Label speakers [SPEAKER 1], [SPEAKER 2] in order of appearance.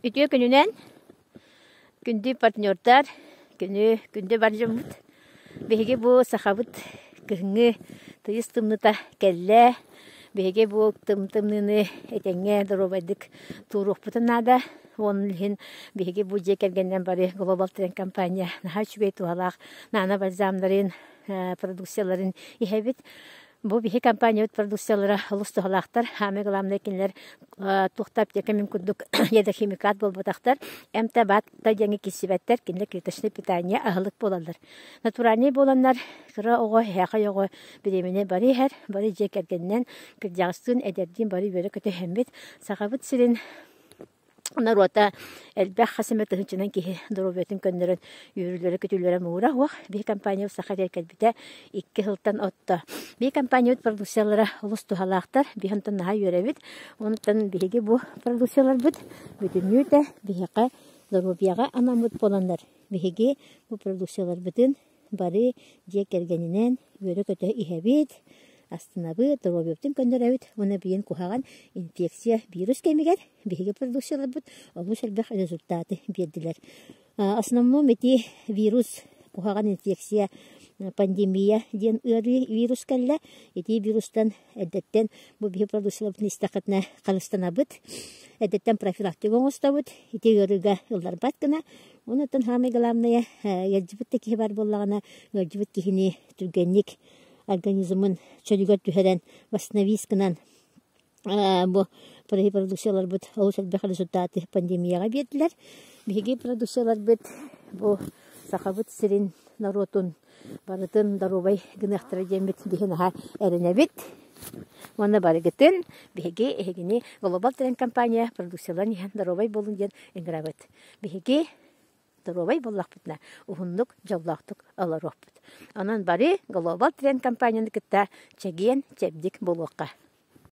[SPEAKER 1] Ütüye gününen gündü partnörler günde barjımut. Bege bu sahabıt kıhını tıyız tımnıta kelle. Bege bu tımnını etenge dorobaydık turuq butanada. Onun için bege bu cekergenden bari Global Trend kampanya naha çübey tuhalaq nana barzamların produksiyaların ihebit. Bu bihi kampanya produksiyalara ulus tuhalaqtar. Hame gılamdakinler tuhtap teke mümkündük yeda химикат болбатақтар. Әмті батта жаңы кесібәттер кенде клеточный питание ағылық болалар. Натуральный боланlar кыра оғы, яқа оғы біреміне бары әр, бары жек әргеннен кірдяғыстың әдерден бары бері көті әмбет. Сақабыт сірін Нарота элбэх хасымет хынчынан кихи дорубетін көндөрөн үйрүлөрө көтүлөрө муура уах би компания сахарер кэлбите 2 жылдан отто. Би компания продукциялары улус тухалаактар би хантан наха үйрөбүт. Онтан биге бу продукциялар бут бүтүнүтэ биге дорубияга анамут боландар. Биге бу продукциялар бүтүн бары же кергенинен үйрө көтө ихебит. Астынабы дорубиптин көндөрөбүт. Уна бийин кухаган инфекция вирус кемигер биге продукциялар бут. Олуш элбэх результаты бердилер. Основном эти вирус кухаган инфекция пандемия ден ыры вирус келле. Эти вирустан эдеттен бу биге продукциялар истакатна калыстанабыт. Эдеттен профилактика оңостабыт. Эти ырыга ылдар баткына. Онутан хаме галамная яджибыт теки бар боллагана яджибыт кихини түргенник организмын чөлүгөр түһәрен восстановисканан бу продукциялар бут олусал бехал результаты пандемияга бердилер. Биги продукциялар бит бу сахабыт сирин наротун барытын дарубай гынахтыра жембит дихинаха эренебит. Онда барыгытын биги эгини Global Trend компания продукцияларын ян дарубай болун ден энграбыт. Биги дарубай боллакпытна ухундук жаллактык аларыппыт. Анан бары Global Trend компанияны кытта чеген чебдик болуакка.